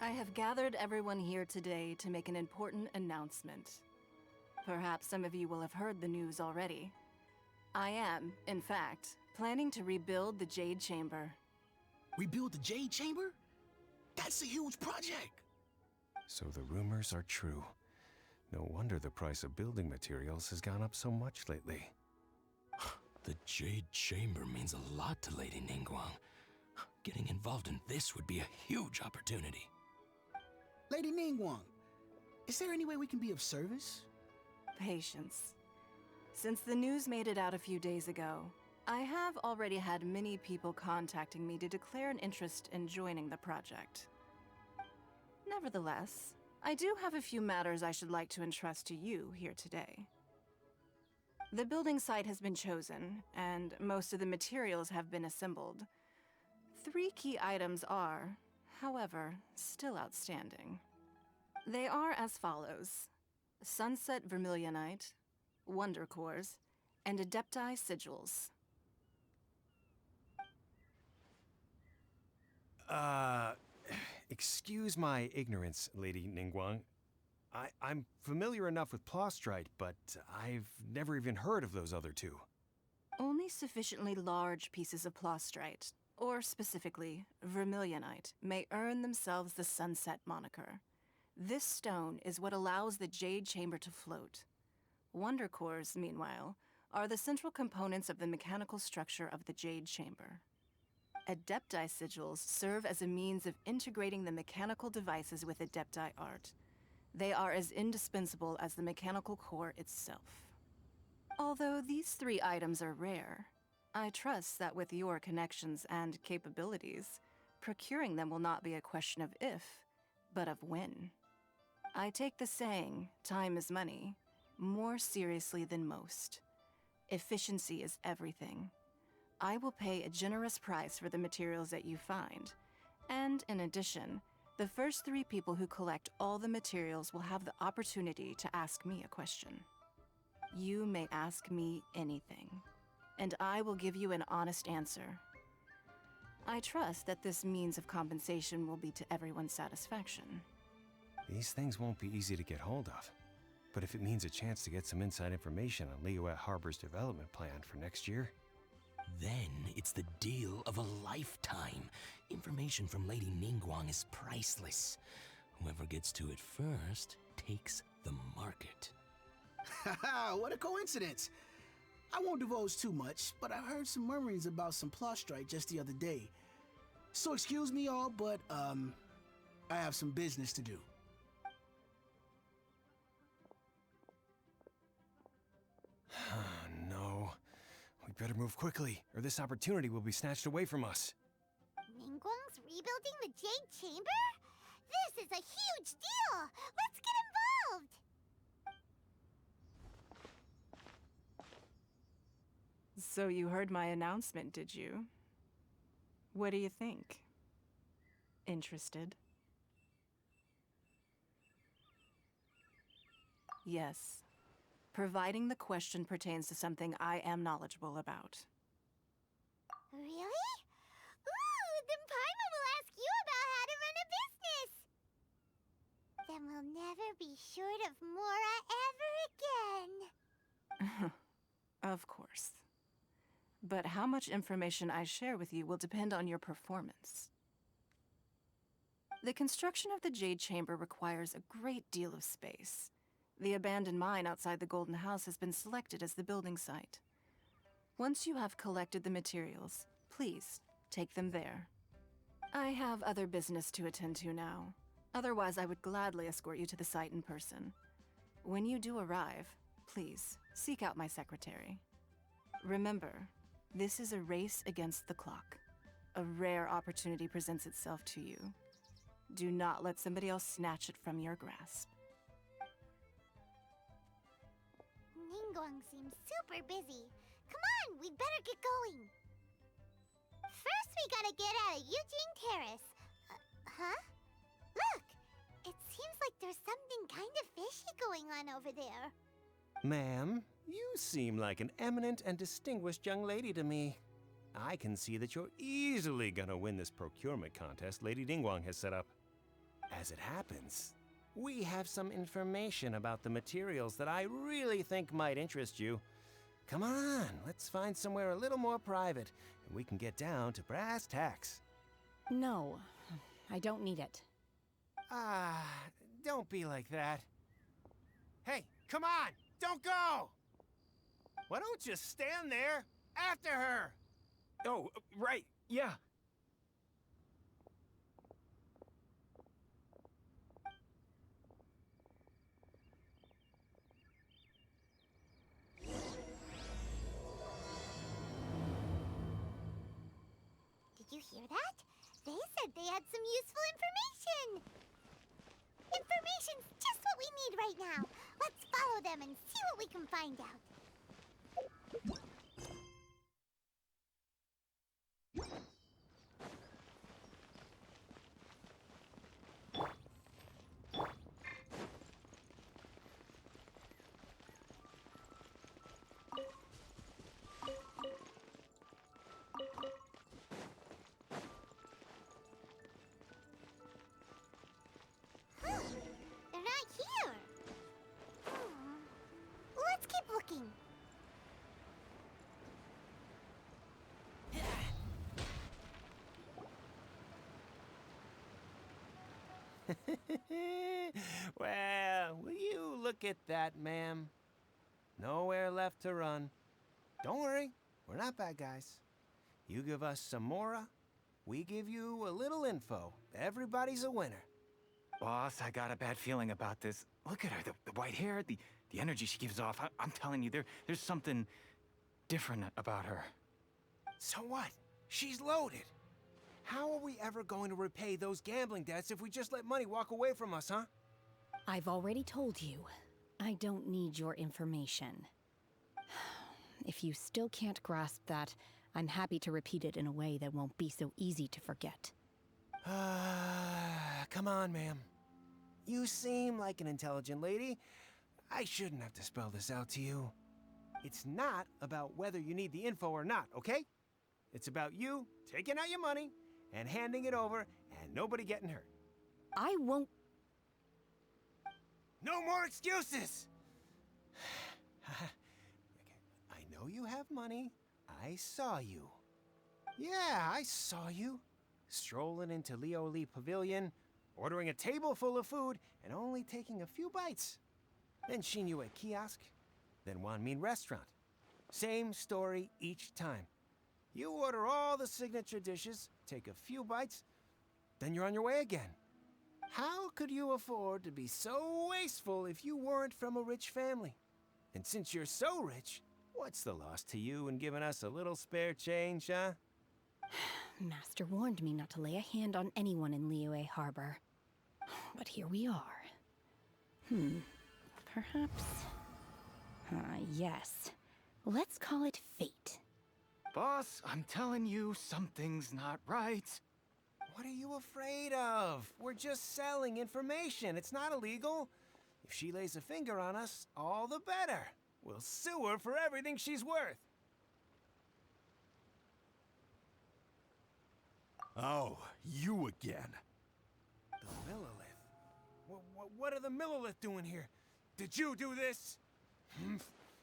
I have gathered everyone here today to make an important announcement. Perhaps some of you will have heard the news already. I am, in fact, planning to rebuild the Jade Chamber. Rebuild the Jade Chamber? That's a huge project! So the rumors are true. No wonder the price of building materials has gone up so much lately. The Jade Chamber means a lot to Lady Ningguang. Getting involved in this would be a huge opportunity. Lady Ningguang, is there any way we can be of service? Patience. Since the news made it out a few days ago, I have already had many people contacting me to declare an interest in joining the project. Nevertheless, I do have a few matters I should like to entrust to you here today. The building site has been chosen, and most of the materials have been assembled. 3 key items are, however, still outstanding. They are as follows: Sunset Vermilionite, Wonder Cores, and Adepti Sigils. Excuse my ignorance, Lady Ningguang. I'm familiar enough with Plostrite, but I've never even heard of those other 2. Only sufficiently large pieces of Plostrite, or specifically Vermilionite, may earn themselves the Sunset moniker. This stone is what allows the Jade Chamber to float. Wonder Cores, meanwhile, are the central components of the mechanical structure of the Jade Chamber. Adepti Sigils serve as a means of integrating the mechanical devices with Adepti art. They are as indispensable as the mechanical core itself. Although these 3 items are rare, I trust that with your connections and capabilities, procuring them will not be a question of if, but of when. I take the saying, time is money, more seriously than most. Efficiency is everything. I will pay a generous price for the materials that you find, and in addition, the first 3 people who collect all the materials will have the opportunity to ask me a question. You may ask me anything, and I will give you an honest answer. I trust that this means of compensation will be to everyone's satisfaction. These things won't be easy to get hold of. But if it means a chance to get some inside information on Liyue Harbor's development plan for next year, Then it's the deal of a lifetime. Information from Lady Ningguang is priceless. Whoever gets to it first takes the market. Haha, what a coincidence! I won't divulge too much, but I heard some murmurings about some Plostrite just the other day. So excuse me all, but I have some business to do. no. We better move quickly, or this opportunity will be snatched away from us. Ningguang's rebuilding the Jade Chamber? This is a huge deal! Let's get involved! So you heard my announcement, did you? What do you think? Interested? Yes. Providing the question pertains to something I am knowledgeable about. Really? Ooh, then Paimon will ask you about how to run a business! Then we'll never be short of Mora ever again. Of course. But how much information I share with you will depend on your performance. The construction of the Jade Chamber requires a great deal of space. The abandoned mine outside the Golden House has been selected as the building site. Once you have collected the materials, please take them there. I have other business to attend to now. Otherwise, I would gladly escort you to the site in person. When you do arrive, please seek out my secretary. Remember, this is a race against the clock. A rare opportunity presents itself to you. Do not let somebody else snatch it from your grasp. Ningguang seems super busy. Come on, we'd better get going. First, we gotta get out of Eugene Terrace. Huh? Look! It seems like there's something kind of fishy going on over there. Ma'am, you seem like an eminent and distinguished young lady to me. I can see that you're easily gonna win this procurement contest Lady Ningguang has set up. As it happens, we have some information about the materials that I really think might interest you. Come on, let's find somewhere a little more private, and we can get down to brass tacks. No, I don't need it. Ah, don't be like that. Hey, come on! Don't go! Why don't you stand there after her? Oh, right, yeah. Did you hear that? They said they had some useful information. Information's just what we need right now. Let's follow them and see what we can find out. They're not here. Let's keep looking. Well, will you look at that, ma'am? Nowhere left to run. Don't worry, we're not bad guys. You give us some mora, we give you a little info. Everybody's a winner. Boss, I got a bad feeling about this. Look at her, the white hair, the energy she gives off. I'm telling you, there's something different about her. So what? She's loaded. How are we ever going to repay those gambling debts if we just let money walk away from us, huh? I've already told you, I don't need your information. If you still can't grasp that, I'm happy to repeat it in a way that won't be so easy to forget. Come on, ma'am. You seem like an intelligent lady. I shouldn't have to spell this out to you. It's not about whether you need the info or not, okay? It's about you taking out your money and handing it over and nobody getting hurt. I won't. No more excuses! I know you have money. I saw you. Yeah, I saw you. Strolling into Leo Lee Pavilion, ordering a table full of food, and only taking a few bites. Then Shinyu at kiosk, then Wanmin restaurant. Same story each time. You order all the signature dishes, take a few bites, then you're on your way again. How could you afford to be so wasteful if you weren't from a rich family? And since you're so rich, what's the loss to you in giving us a little spare change, huh? Master warned me not to lay a hand on anyone in Liyue Harbor. But here we are. Perhaps... yes. Let's call it fate. Boss, I'm telling you, something's not right. What are you afraid of? We're just selling information. It's not illegal. If she lays a finger on us, all the better. We'll sue her for everything she's worth. Oh, you again. The Millilith? What are the Millilith doing here? Did you do this?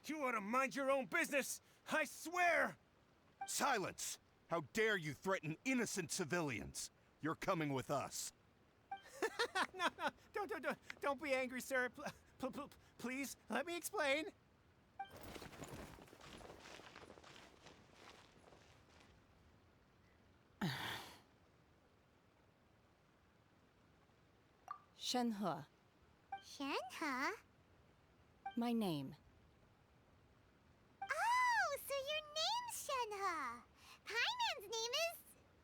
You ought to mind your own business, I swear! Silence! How dare you threaten innocent civilians? You're coming with us. No, don't be angry, sir. Please, let me explain. Shenhe, Shenhe? my name. Oh, so your name's Shenhe. Paimon's name is,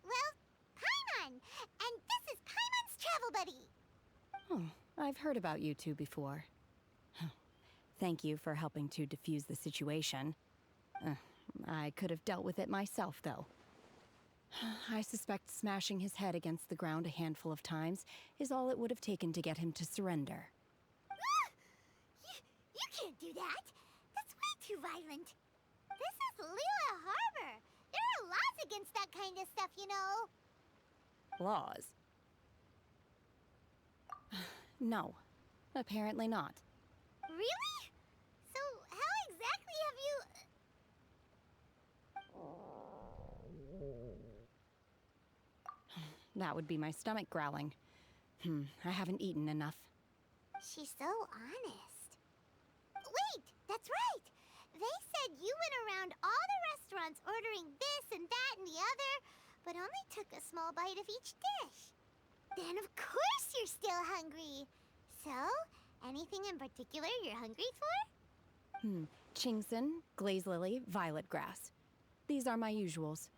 well, Paimon. And this is Paimon's travel buddy. Oh, I've heard about you two before. Thank you for helping to defuse the situation. I could have dealt with it myself, though. I suspect smashing his head against the ground a handful of times is all it would have taken to get him to surrender. You can't do that. That's way too violent. This is Liyue Harbor. There are laws against that kind of stuff, you know. Laws? No. Apparently not. Really? So, how exactly have you... That would be my stomach growling. I haven't eaten enough. She's so honest. Wait, that's right! They said you went around all the restaurants ordering this and that and the other, but only took a small bite of each dish. Then of course you're still hungry. So, anything in particular you're hungry for? Chingson, glaze lily, violet grass. These are my usuals.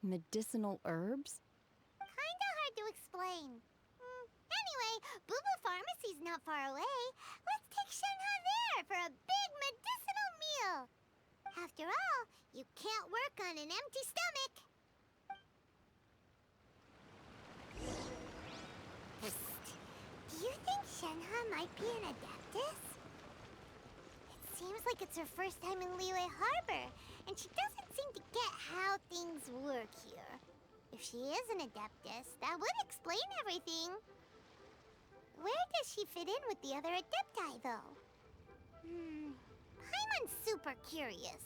Medicinal herbs? Kinda hard to explain. Anyway, Boo Pharmacy's not far away. Let's take Shenhe there for a big medicinal meal. After all, you can't work on an empty stomach. Psst. Do you think Shenhe might be an adeptus? It seems like it's her first time in Liyue Harbor, and she doesn't seem to get how things work here. If she is an adeptus, that would explain everything. Where does she fit in with the other adepti, though? Paimon's super curious.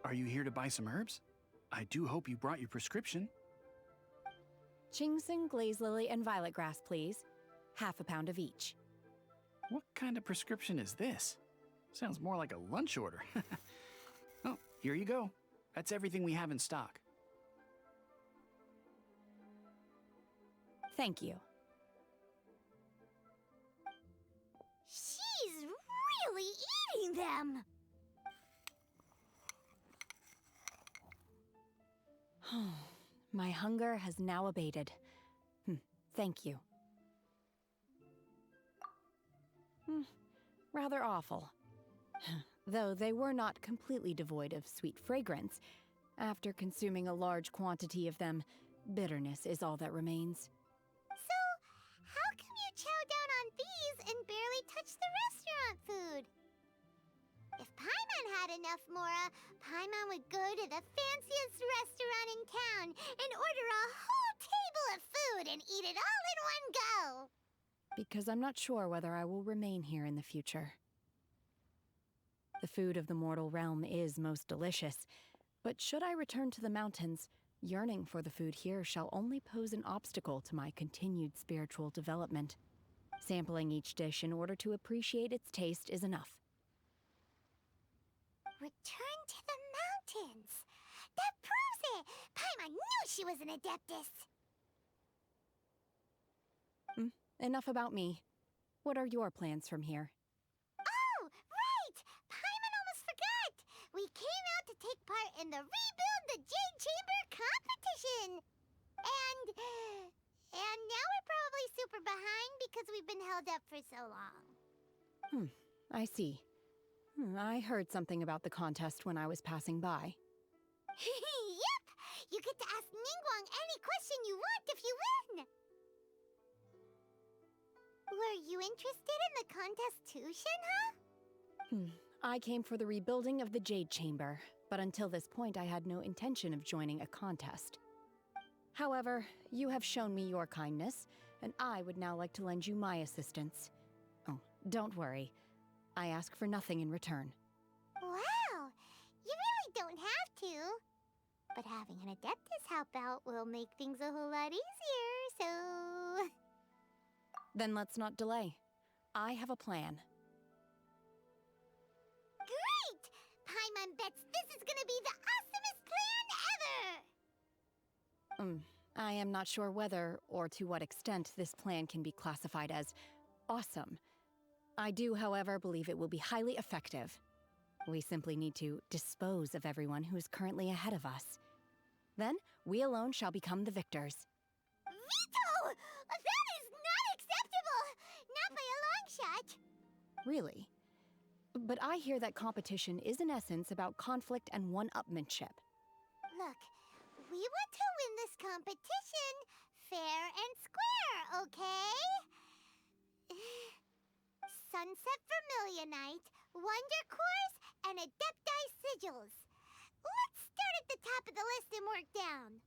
Are you here to buy some herbs? I do hope you brought your prescription. Chingson, glaze lily, and violet grass, please. Half a pound of each. What kind of prescription is this? Sounds more like a lunch order. Oh, here you go. That's everything we have in stock. Thank you. She's really eating them! My hunger has now abated. Thank you. Rather awful. Though they were not completely devoid of sweet fragrance. After consuming a large quantity of them, bitterness is all that remains. So, how come you chow down on these and barely touch the restaurant food? If Paimon had enough Mora, Paimon would go to the fanciest restaurant in town and order a whole table of food and eat it all in one go! Because I'm not sure whether I will remain here in the future. The food of the mortal realm is most delicious, but should I return to the mountains, yearning for the food here shall only pose an obstacle to my continued spiritual development. Sampling each dish in order to appreciate its taste is enough. Return to the mountains! That proves it! Paimon knew she was an adeptus! Enough about me. What are your plans from here? Oh, right! Paimon almost forgot! We came out to take part in the Rebuild the Jade Chamber competition! And now we're probably super behind because we've been held up for so long. I see. I heard something about the contest when I was passing by. Yep! You get to ask Ningguang any question you want if you win! Were you interested in the contest too, Shenhe? I came for the rebuilding of the Jade Chamber, but until this point I had no intention of joining a contest. However, you have shown me your kindness, and I would now like to lend you my assistance. Oh, don't worry. I ask for nothing in return. Wow! You really don't have to. But having an adeptus help out will make things a whole lot easier, so... Then let's not delay. I have a plan. Great! Paimon bets this is gonna be the awesomest plan ever! I am not sure whether or to what extent this plan can be classified as awesome. I do, however, believe it will be highly effective. We simply need to dispose of everyone who is currently ahead of us. Then, we alone shall become the victors. Veto! That is not acceptable! Not by a long shot! Really? But I hear that competition is in essence about conflict and one-upmanship. Look, we want to win this competition fair and square, okay? Sunset Vermilionite, Wonder Cores, and Adepti Sigils. Let's start at the top of the list and work down.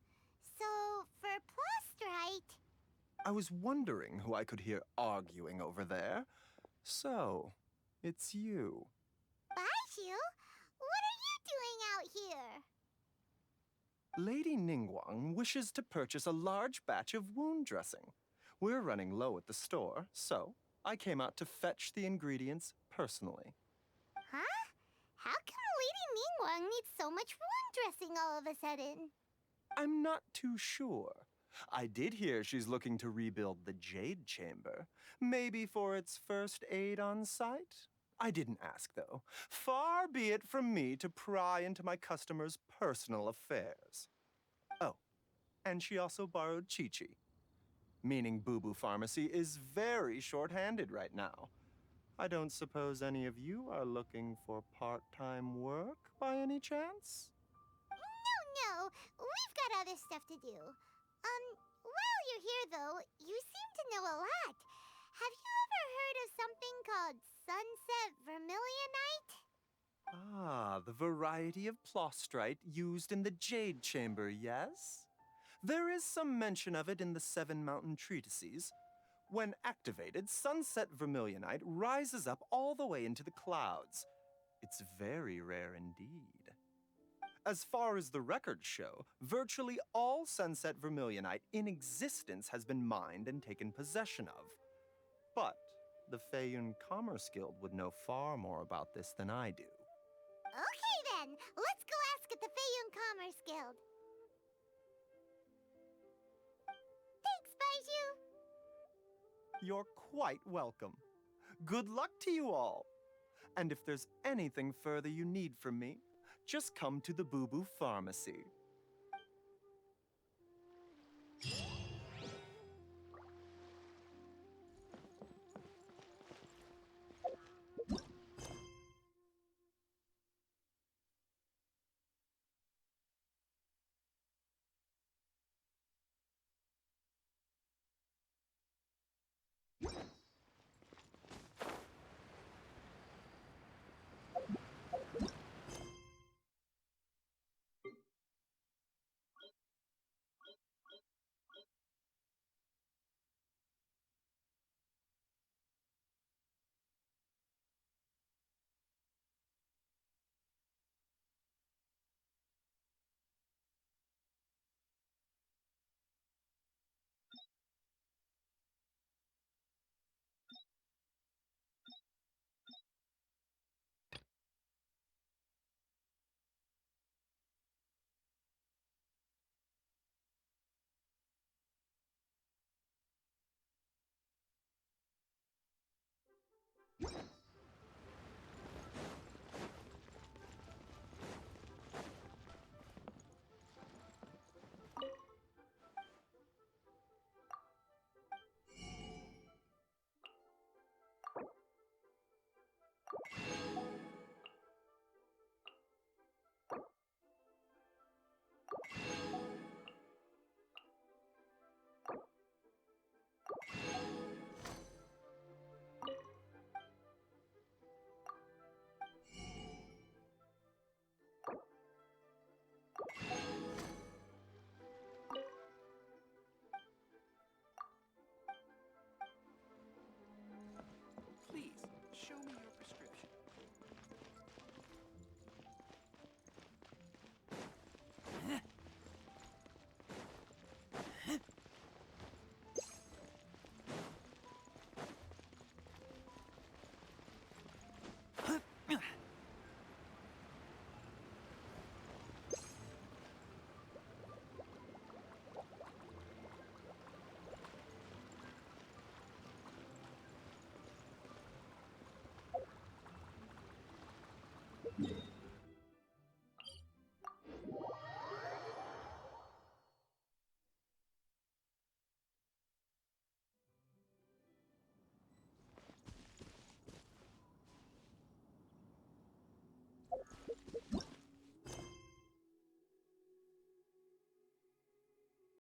So, for Plostrite... I was wondering who I could hear arguing over there. So, it's you. Baiju? What are you doing out here? Lady Ningguang wishes to purchase a large batch of wound dressing. We're running low at the store, so I came out to fetch the ingredients personally. Huh? How come Lady Ningguang needs so much wound dressing all of a sudden? I'm not too sure. I did hear she's looking to rebuild the Jade Chamber. Maybe for its first aid on site? I didn't ask, though. Far be it from me to pry into my customers' personal affairs. Oh, and she also borrowed Chi-Chi. Meaning Boo Boo Pharmacy is very short-handed right now. I don't suppose any of you are looking for part-time work by any chance? No, we've got other stuff to do. While you're here, though, you seem to know a lot. Have you ever heard of something called Sunset Vermilionite? Ah, the variety of plostrite used in the Jade Chamber, yes? There is some mention of it in the Seven Mountain Treatises. When activated, Sunset Vermilionite rises up all the way into the clouds. It's very rare indeed. As far as the records show, virtually all Sunset Vermilionite in existence has been mined and taken possession of. But the Feiyun Commerce Guild would know far more about this than I do. Okay then, let's go ask at the Feiyun Commerce Guild. Thanks, Baiju. You're quite welcome. Good luck to you all. And if there's anything further you need from me, just come to the Boo Boo Pharmacy.